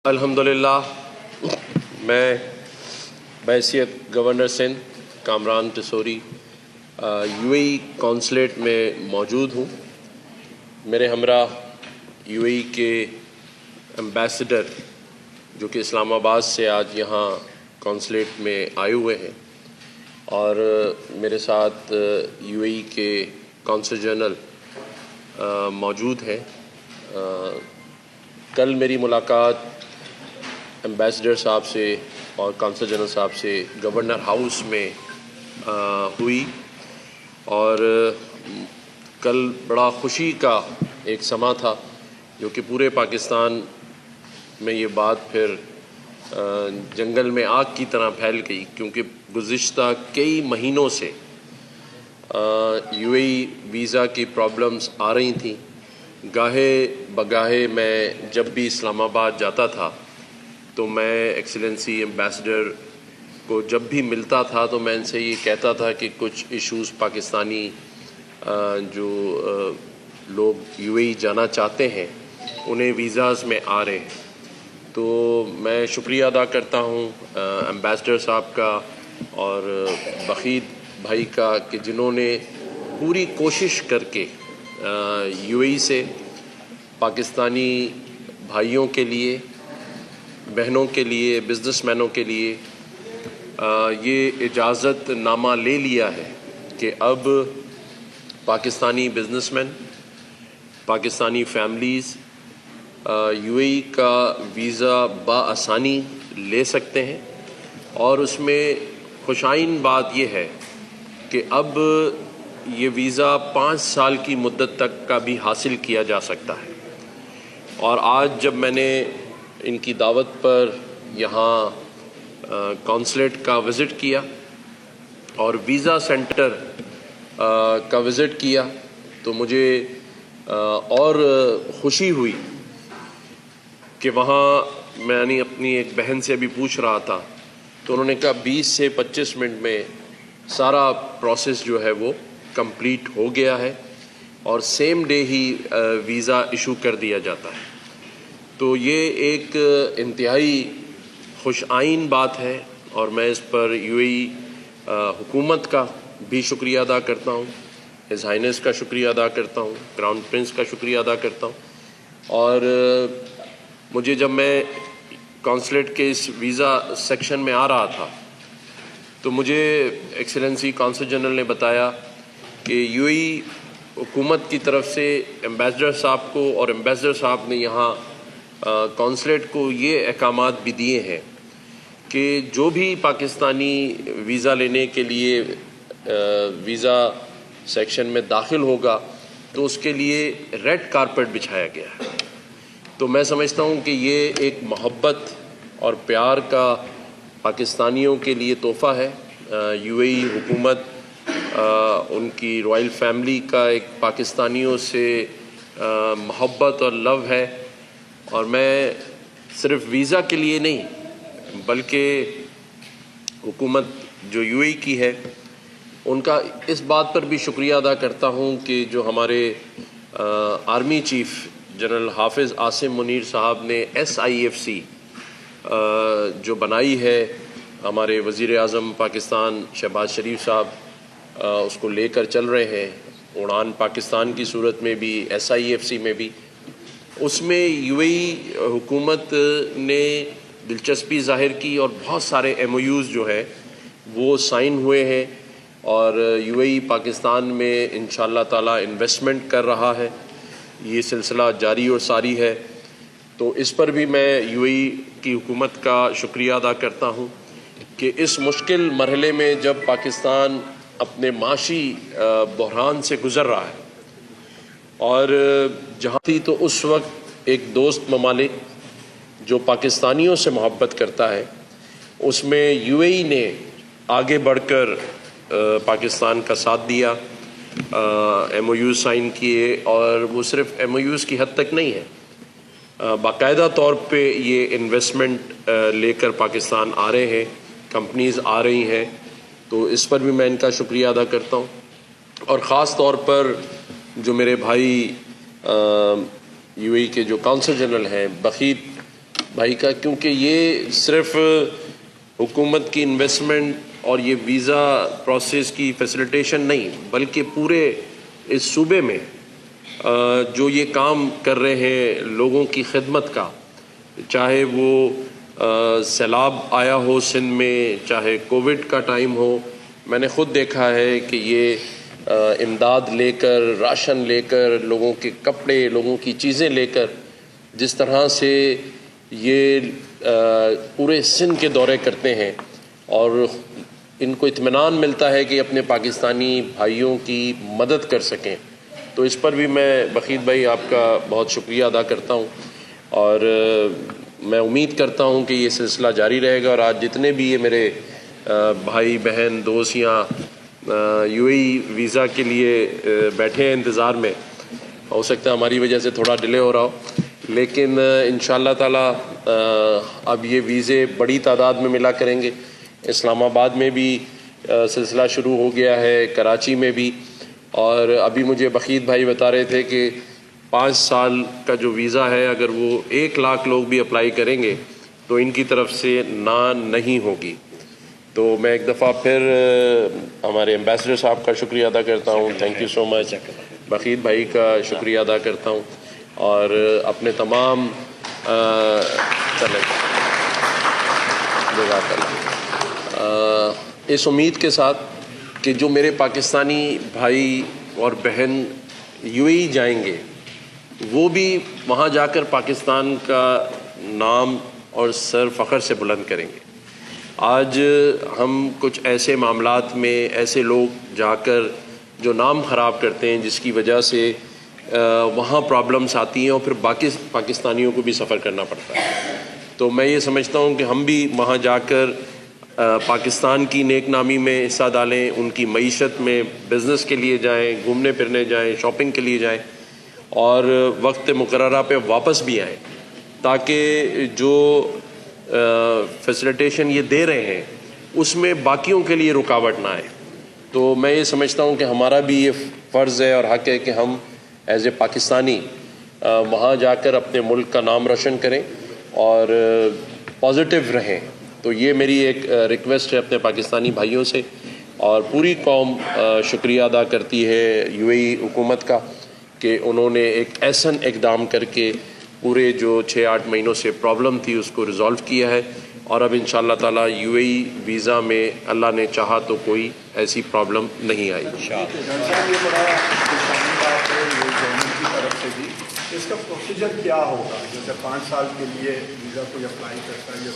الحمدللہ میں بحیثیت governor Sindh Kamran Tessori U A E consulate میں موجود ہوں۔ میرے ہمراہ یو اے ای کے ایمبیسڈر جو کہ اسلام آباد سے آج یہاں کونسلیٹ میں آئے ہوئے ہیں، اور میرے ساتھ یو اے ای کے کونسل جنرل موجود ہیں۔ کل میری ملاقات ایمبیسڈر صاحب سے اور کونسل جنرل صاحب سے گورنر ہاؤس میں ہوئی، اور کل بڑا خوشی کا ایک سماں تھا جو کہ پورے پاکستان میں یہ بات پھر جنگل میں آگ کی طرح پھیل گئی، کیونکہ گزشتہ کئی مہینوں سے یو اے ای ویزا کی پرابلمز آ رہی تھیں۔ گاہے بگاہے میں جب بھی اسلام آباد جاتا تھا تو میں ایکسیلنسی ایمبیسڈر کو جب بھی ملتا تھا تو میں ان سے یہ کہتا تھا کہ کچھ ایشوز پاکستانی جو لوگ یو اے ای جانا چاہتے ہیں انہیں ویزاز میں آ رہے ہیں۔ تو میں شکریہ ادا کرتا ہوں ایمبیسڈر صاحب کا اور بخید بھائی کا کہ جنہوں نے پوری کوشش کر کے یو اے ای سے پاکستانی بھائیوں کے لیے، بہنوں کے لیے، بزنس مینوں کے لیے یہ اجازت نامہ لے لیا ہے کہ اب Pakistani businessman, Pakistani families U A E کا ویزا بآسانی لے سکتے ہیں۔ اور اس میں خوشائن بات یہ ہے کہ اب یہ ویزا 5 سال کی مدت تک کا بھی حاصل کیا جا سکتا ہے۔ اور آج جب میں نے ان کی دعوت پر یہاں کونسلیٹ کا وزٹ کیا اور ویزا سینٹر کا وزٹ کیا تو مجھے اور خوشی ہوئی کہ وہاں میں اپنی ایک بہن سے ابھی پوچھ رہا تھا تو انہوں نے کہا 20 سے 25 منٹ میں سارا پروسیس جو ہے وہ کمپلیٹ ہو گیا ہے اور سیم ڈے ہی ویزا ایشو کر دیا جاتا ہے۔ تو یہ ایک انتہائی خوش آئین بات ہے، اور میں اس پر یو اے ای حکومت کا بھی شکریہ ادا کرتا ہوں، ہز ہائنس کا شکریہ ادا کرتا ہوں، کراؤن پرنس کا شکریہ ادا کرتا ہوں۔ اور مجھے جب میں کونسلیٹ کے اس ویزا سیکشن میں آ رہا تھا تو مجھے ایکسیلنسی کونسل جنرل نے بتایا کہ یو اے ای حکومت کی طرف سے ایمبیسڈر صاحب کو اور ایمبیسڈر صاحب نے یہاں کونسلیٹ کو یہ احکامات بھی دیے ہیں کہ جو بھی پاکستانی ویزا لینے کے لیے ویزا سیکشن میں داخل ہوگا تو اس کے لیے ریڈ کارپٹ بچھایا گیا ہے۔ تو میں سمجھتا ہوں کہ یہ ایک محبت اور پیار کا پاکستانیوں کے لیے تحفہ ہے۔ یو اے ای حکومت، ان کی رائل فیملی کا ایک پاکستانیوں سے محبت اور لو ہے، اور میں صرف ویزا کے لیے نہیں بلکہ حکومت جو یو اے ای کی ہے ان کا اس بات پر بھی شکریہ ادا کرتا ہوں کہ جو ہمارے آرمی چیف جنرل حافظ عاصم منیر صاحب نے SIFC جو بنائی ہے، ہمارے وزیر اعظم پاکستان شہباز شریف صاحب اس کو لے کر چل رہے ہیں، اڑان پاکستان کی صورت میں بھی، SIFC میں بھی۔ اس میں یو اے ای حکومت نے دلچسپی ظاہر کی اور بہت سارے MOUs جو ہے وہ سائن ہوئے ہیں، اور یو اے ای پاکستان میں انشاءاللہ تعالی انویسٹمنٹ کر رہا ہے۔ یہ سلسلہ جاری اور ساری ہے، تو اس پر بھی میں یو اے ای کی حکومت کا شکریہ ادا کرتا ہوں کہ اس مشکل مرحلے میں جب پاکستان اپنے معاشی بحران سے گزر رہا ہے، اور جہاں تھی تو اس وقت ایک دوست ممالک جو پاکستانیوں سے محبت کرتا ہے اس میں یو اے ای نے آگے بڑھ کر پاکستان کا ساتھ دیا، MOUs سائن کیے، اور وہ صرف MOUs کی حد تک نہیں ہے، باقاعدہ طور پہ یہ انویسٹمنٹ لے کر پاکستان آ رہے ہیں، کمپنیز آ رہی ہیں۔ تو اس پر بھی میں ان کا شکریہ ادا کرتا ہوں، اور خاص طور پر جو میرے بھائی یو اے ای کے جو کونسل جنرل ہیں بخید بھائی کا، کیونکہ یہ صرف حکومت کی انویسٹمنٹ اور یہ ویزا پروسیس کی فیسیلیٹیشن نہیں، بلکہ پورے اس صوبے میں جو یہ کام کر رہے ہیں لوگوں کی خدمت کا، چاہے وہ سیلاب آیا ہو سندھ میں، چاہے کووڈ کا ٹائم ہو، میں نے خود دیکھا ہے کہ یہ امداد لے کر، راشن لے کر، لوگوں کے کپڑے، لوگوں کی چیزیں لے کر جس طرح سے یہ پورے سندھ کے دورے کرتے ہیں، اور ان کو اطمینان ملتا ہے کہ اپنے پاکستانی بھائیوں کی مدد کر سکیں، تو اس پر بھی میں بخیت بھائی آپ کا بہت شکریہ ادا کرتا ہوں، اور میں امید کرتا ہوں کہ یہ سلسلہ جاری رہے گا، اور آج جتنے بھی یہ میرے بھائی بہن دوست یہاں یو اے ای ویزا کے لیے بیٹھے ہیں انتظار میں، ہو سکتا ہے ہماری وجہ سے تھوڑا ڈیلے ہو رہا ہو، لیکن انشاءاللہ تعالی اب یہ ویزے بڑی تعداد میں ملا کریں گے۔ اسلام آباد میں بھی سلسلہ شروع ہو گیا ہے، کراچی میں بھی، اور ابھی مجھے بخیت بھائی بتا رہے تھے کہ 5 سال کا جو ویزا ہے اگر وہ 1 لاکھ لوگ بھی اپلائی کریں گے تو ان کی طرف سے نہیں ہوگی۔ تو میں ایک دفعہ پھر ہمارے ایمبیسڈر صاحب کا شکریہ ادا کرتا ہوں، تھینک یو سو مچ، بخیت بھائی کا شکریہ ادا کرتا ہوں، اور اپنے تمام اس امید کے ساتھ کہ جو میرے پاکستانی بھائی اور بہن یو اے ای جائیں گے وہ بھی وہاں جا کر پاکستان کا نام اور سر فخر سے بلند کریں گے۔ آج ہم کچھ ایسے معاملات میں ایسے لوگ جا کر جو نام خراب کرتے ہیں، جس کی وجہ سے وہاں پرابلمس آتی ہیں اور پھر باقی پاکستانیوں کو بھی سفر کرنا پڑتا ہے، تو میں یہ سمجھتا ہوں کہ ہم بھی وہاں جا کر پاکستان کی نیک نامی میں حصہ ڈالیں، ان کی معیشت میں بزنس کے لیے جائیں، گھومنے پھرنے جائیں، شاپنگ کے لیے جائیں، اور وقت مقررہ پہ واپس بھی آئیں، تاکہ جو فیسیلیٹیشن یہ دے رہے ہیں اس میں باقیوں کے لیے رکاوٹ نہ آئے۔ تو میں یہ سمجھتا ہوں کہ ہمارا بھی یہ فرض ہے اور حق ہے کہ ہم ایز اے پاکستانی وہاں جا کر اپنے ملک کا نام روشن کریں اور پازیٹیو رہیں۔ تو یہ میری ایک ریکویسٹ ہے اپنے پاکستانی بھائیوں سے، اور پوری قوم شکریہ ادا کرتی ہے یو اے ای حکومت کا کہ انہوں نے ایک ایسا اقدام کر کے پورے جو 6-8 مہینوں سے پرابلم تھی اس کو ریزالو کیا ہے، اور اب انشاءاللہ تعالی یو اے ای ویزا میں اللہ نے چاہا تو کوئی ایسی پرابلم نہیں آئی۔ اس کا پروسیجر کیا ہوگا؟ جیسے 5 سال کے لیے ویزا کوئی اپلائی کرتا ہے یا